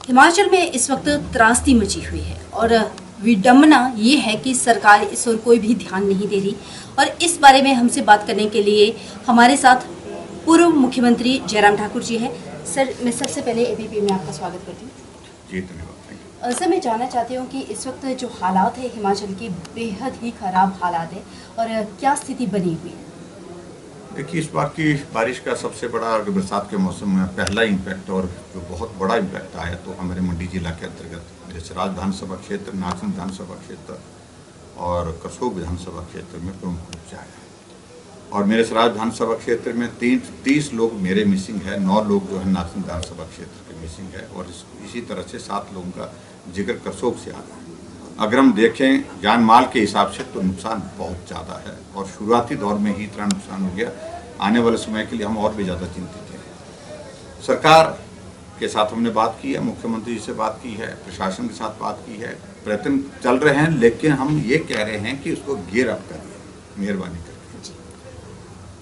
हिमाचल में इस वक्त त्रासदी मची हुई है और विडंबना ये है कि सरकार इस ओर कोई भी ध्यान नहीं दे रही। और इस बारे में हमसे बात करने के लिए हमारे साथ पूर्व मुख्यमंत्री जयराम ठाकुर जी हैं। सर, मैं सबसे पहले एबीपी में आपका स्वागत करती हूँ। जी धन्यवाद। सर, मैं जानना चाहती हूँ कि इस वक्त जो हालात है हिमाचल के बेहद ही ख़राब हालात है और क्या स्थिति बनी हुई है। देखिए, इस बार की बारिश का सबसे बड़ा बरसात के मौसम में पहला इम्पैक्ट और जो बहुत बड़ा इम्पैक्ट आया तो हमारे मंडी जिला के अंतर्गत जसराज विधानसभा क्षेत्र, नाचन विधानसभा क्षेत्र और करसोग विधानसभा क्षेत्र में प्रमुख रूप से आया। और मेरे सराज विधानसभा क्षेत्र में 30 लोग मेरे मिसिंग है, 9 लोग जो है नाचन विधानसभा क्षेत्र के मिसिंग है और इसी तरह से 7 लोगों का जिक्र करसोग से आ रहा है। अगर हम देखें जान माल के हिसाब से तो नुकसान बहुत ज़्यादा है और शुरुआती दौर में ही इतना नुकसान हो गया। आने वाले समय के लिए हम और भी ज़्यादा चिंतित हैं। सरकार के साथ हमने बात की है, मुख्यमंत्री जी से बात की है, प्रशासन के साथ बात की है, प्रयत्न चल रहे हैं, लेकिन हम ये कह रहे हैं कि उसको गियर अप करिए मेहरबानी करके।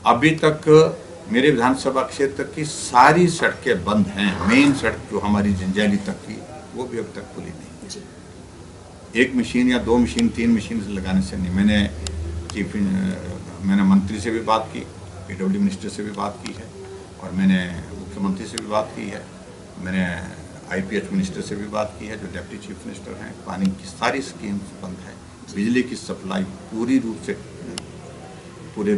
अभी तक मेरे विधानसभा क्षेत्र की सारी सड़कें बंद हैं। मेन सड़क जो हमारी जंजैली तक की वो भी अभी तक खुली नहीं। एक मशीन या 2 मशीन 3 मशीन से लगाने से नहीं। मैंने मंत्री से भी बात की, पीडब्ल्यू मिनिस्टर से भी बात की है और मैंने मुख्यमंत्री से भी बात की है। मैंने आईपीएच मिनिस्टर से भी बात की है जो डिप्टी चीफ मिनिस्टर हैं। पानी की सारी स्कीम्स बंद है। बिजली की सप्लाई पूरे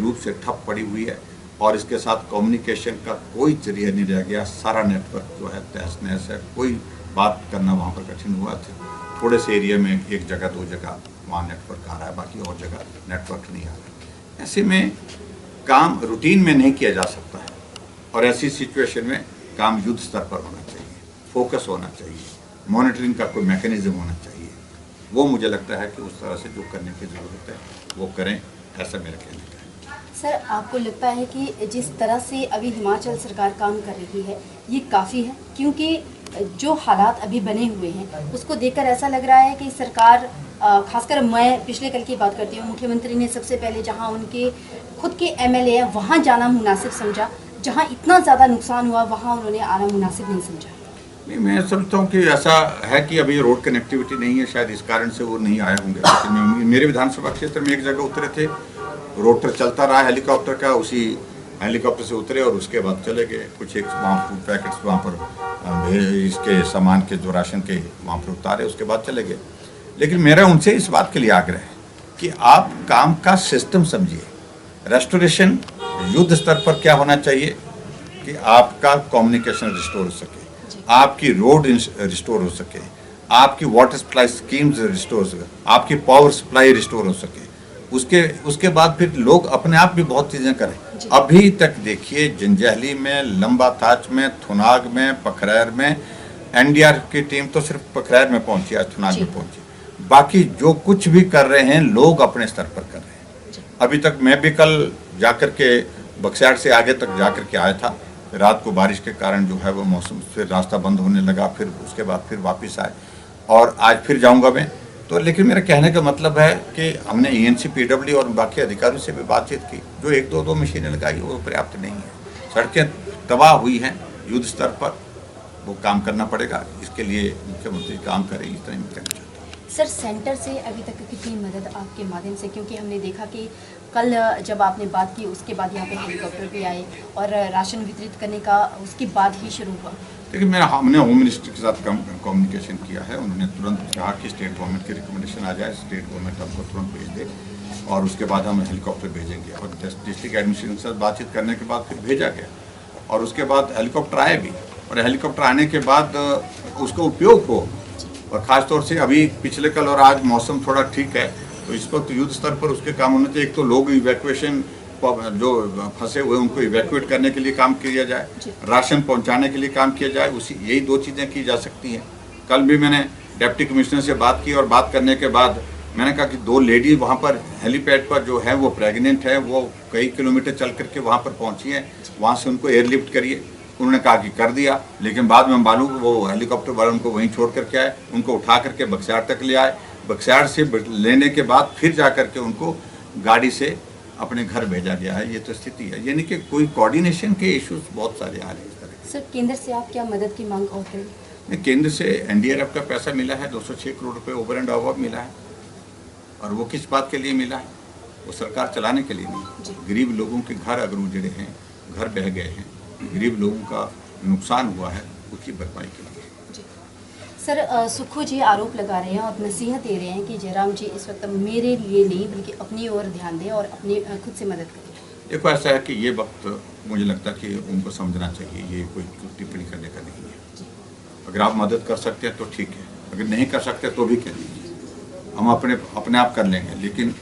रूप से ठप पड़ी हुई है और इसके साथ कम्युनिकेशन का कोई जरिया नहीं रह गया। सारा नेटवर्क जो है तहस नहस है। कोई बात करना वहाँ पर कठिन हुआ था। थोड़े से एरिया में 1 जगह 2 जगह वहाँ नेटवर्क आ रहा है, बाकी और जगह नेटवर्क नहीं आ रहा। ऐसे में काम रूटीन में नहीं किया जा सकता है और ऐसी सिचुएशन में काम युद्ध स्तर पर होना चाहिए, फोकस होना चाहिए, मॉनिटरिंग का कोई मैकेनिज्म होना चाहिए। वो मुझे लगता है कि उस तरह से जो करने की ज़रूरत है वो करें, ऐसा मेरा कहने का है। सर, आपको लगता है कि जिस तरह से अभी हिमाचल सरकार काम कर रही है ये काफ़ी है? क्योंकि जो हालात अभी बने हुए हैं उसको देखकर ऐसा लग रहा है कि सरकार, खासकर मैं पिछले कल की बात करती हूँ, मुख्यमंत्री ने सबसे पहले जहाँ उनके खुद के एमएलए हैं वहाँ जाना मुनासिब समझा, जहाँ इतना ज़्यादा नुकसान हुआ वहाँ उन्होंने आना मुनासिब नहीं समझा। नहीं, मैं समझता हूँ कि ऐसा है कि अभी रोड कनेक्टिविटी नहीं है, शायद इस कारण से वो नहीं आए होंगे। लेकिन मेरे विधानसभा क्षेत्र में एक जगह उतरे थे, रोटर चलता रहा हेलीकॉप्टर का, उसी हेलीकॉप्टर से उतरे और उसके बाद चले गए। कुछ एक वहाँ फूड पैकेट्स वहाँ पर इसके सामान के जो राशन के वहाँ पर उतारे, उसके बाद चले गए। लेकिन मेरा उनसे इस बात के लिए आग्रह है कि आप काम का सिस्टम समझिए। रेस्टोरेशन युद्ध स्तर पर क्या होना चाहिए कि आपका कम्युनिकेशन रिस्टोर हो सके, आपकी रोड रिस्टोर हो सके, आपकी वाटर सप्लाई स्कीम्स रिस्टोर हो सके, आपकी पावर सप्लाई रिस्टोर हो सके। उसके बाद फिर लोग अपने आप भी बहुत चीज़ें करें। अभी तक देखिए जंजैहली में, लंबा ताच में, थुनाग में, पखरैर में एनडीआरएफ की टीम तो सिर्फ पखरैर में पहुंची, आज थुनाग में पहुंची। बाकी जो कुछ भी कर रहे हैं लोग अपने स्तर पर कर रहे हैं। अभी तक मैं भी कल जाकर के बक्सैट से आगे तक जाकर के आया था। रात को बारिश के कारण जो है वो मौसम फिर रास्ता बंद होने लगा, फिर उसके बाद फिर वापस आए और आज फिर जाऊँगा मैं तो। लेकिन मेरा कहने का मतलब है कि हमने ईएनसी, पीडब्ल्यू और बाकी अधिकारियों से भी बातचीत की। जो 1-2 मशीनें लगाई वो पर्याप्त नहीं है। सड़कें तबाह हुई हैं, युद्ध स्तर पर वो काम करना पड़ेगा। इसके लिए मुख्यमंत्री काम करें, इस तरह मैं कहना चाहता हूँ। सर, सेंटर से अभी तक कितनी मदद आपके माध्यम से, क्योंकि हमने देखा कि कल जब आपने बात की उसके बाद यहाँ पे हेलीकॉप्टर भी आए और राशन वितरित करने का उसके बाद ही शुरू हुआ। देखिए, हमने होम मिनिस्टर के साथ कम्युनिकेशन किया है। उन्होंने तुरंत कहा कि स्टेट गवर्नमेंट की रिकमेंडेशन आ जाए, स्टेट गवर्नमेंट हमको तुरंत भेज दे और उसके बाद हम हेलीकॉप्टर भेजेंगे। और डिस्ट्रिक्ट एडमिनिस्ट्रेशन के साथ बातचीत करने के बाद फिर भेजा गया और उसके बाद हेलीकॉप्टर आए भी। और हेलीकॉप्टर आने के बाद उसका उपयोग हो, और ख़ासतौर से अभी पिछले कल और आज मौसम थोड़ा ठीक है तो इस वक्त युद्ध स्तर पर उसके काम होने चाहिए। एक तो लोग इवैक्यूएशन, जो फंसे हुए उनको इवैक्यूएट करने के लिए काम किया जाए, राशन पहुंचाने के लिए काम किया जाए। यही 2 चीज़ें की जा सकती हैं। कल भी मैंने डिप्टी कमिश्नर से बात की और बात करने के बाद मैंने कहा कि 2 लेडी वहाँ पर हेलीपैड पर जो है वो प्रेग्नेंट है, वो कई किलोमीटर चल करके वहाँ पर पहुँची है, वहाँ से उनको एयरलिफ्ट करिए। उन्होंने कहा कि कर दिया, लेकिन बाद में मालूम वो हेलीकॉप्टर वाले उनको वहीं छोड़ करके आए, उनको उठा करके बक्सैट तक ले आए। बक्सैट से लेने के बाद फिर जा करके उनको गाड़ी से अपने घर भेजा गया है। ये तो स्थिति है, यानी कि कोई कोऑर्डिनेशन के इश्यूज बहुत सारे आ रहे हैं इस तरह। सर, केंद्र से आप क्या मदद की मांग और करें? केंद्र से एनडीआरएफ का पैसा मिला है, 206 करोड़ रुपए ओवर एंड अबव मिला है। और वो किस बात के लिए मिला है? वो सरकार चलाने के लिए नहीं। गरीब लोगों के घर अगर उजड़े हैं, घर बह गए हैं, गरीब लोगों का नुकसान हुआ है, उसकी भरपाई के लिए। सर, सुक्खू जी आरोप लगा रहे हैं और नसीहत दे रहे हैं कि जयराम जी इस वक्त मेरे लिए नहीं बल्कि अपनी ओर ध्यान दें और अपने खुद से मदद करें। देखो, ऐसा है कि ये वक्त मुझे लगता है कि उनको समझना चाहिए, ये कोई टिप्पणी करने का नहीं है। अगर आप मदद कर सकते हैं तो ठीक है, अगर नहीं कर सकते तो भी कह दीजिए, हम अपने आप कर लेंगे। लेकिन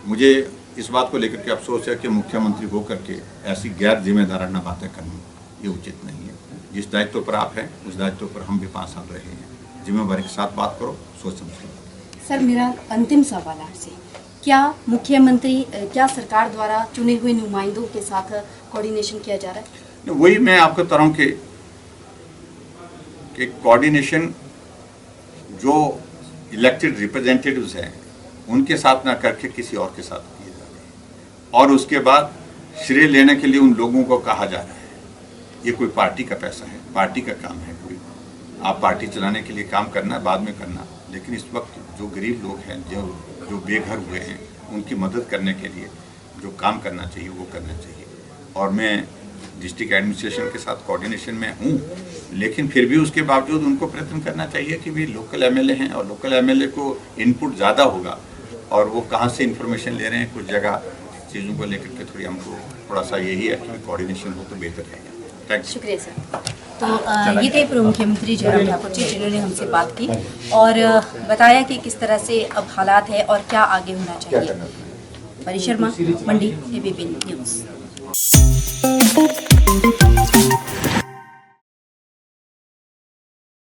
मुझे इस बात को लेकर के अफसोस है कि मुख्यमंत्री होकर के ऐसी गैर जिम्मेदाराना बातें करनी ये उचित नहीं है। जिस दायित्व पर आप हैं उस दायित्व पर हम भी 5 साल रहे हैं। जिम्मेदारी के साथ बात करो, सोच समझ लो। सर, मेरा अंतिम सवाल आपसे, क्या मुख्यमंत्री, क्या सरकार द्वारा चुने हुए नुमाइंदों के साथ कोऑर्डिनेशन किया जा रहा है? वही मैं आपको बता रहा हूँ कि कोऑर्डिनेशन जो इलेक्टेड रिप्रेजेंटेटिव्स हैं उनके साथ ना करके किसी और के साथ किए जा रहे हैं, और उसके बाद श्रेय लेने के लिए उन लोगों को कहा जा रहा है ये कोई पार्टी का पैसा है, पार्टी का काम है। कोई आप पार्टी चलाने के लिए काम करना, बाद में करना, लेकिन इस वक्त जो गरीब लोग हैं, जो बेघर हुए हैं, उनकी मदद करने के लिए जो काम करना चाहिए वो करना चाहिए। और मैं डिस्ट्रिक्ट एडमिनिस्ट्रेशन के साथ कोऑर्डिनेशन में हूँ, लेकिन फिर भी उसके बावजूद उनको प्रयत्न करना चाहिए कि भी लोकल एमएलए हैं और लोकल एमएलए को इनपुट ज़्यादा होगा, और वो कहाँ से इन्फॉर्मेशन ले रहे हैं कुछ जगह चीज़ों को लेकर के थोड़ी हमको थोड़ा सा यही है कि कोऑर्डिनेशन हो तो बेहतर रहेगा। शुक्रिया सर। तो ये थे पूर्व मुख्यमंत्री जयराम ठाकुर जी, जिन्होंने हमसे बात की और बताया कि किस तरह से अब हालात है और क्या आगे होना चाहिए। परी शर्मा, मंडी, एबीपी न्यूज़।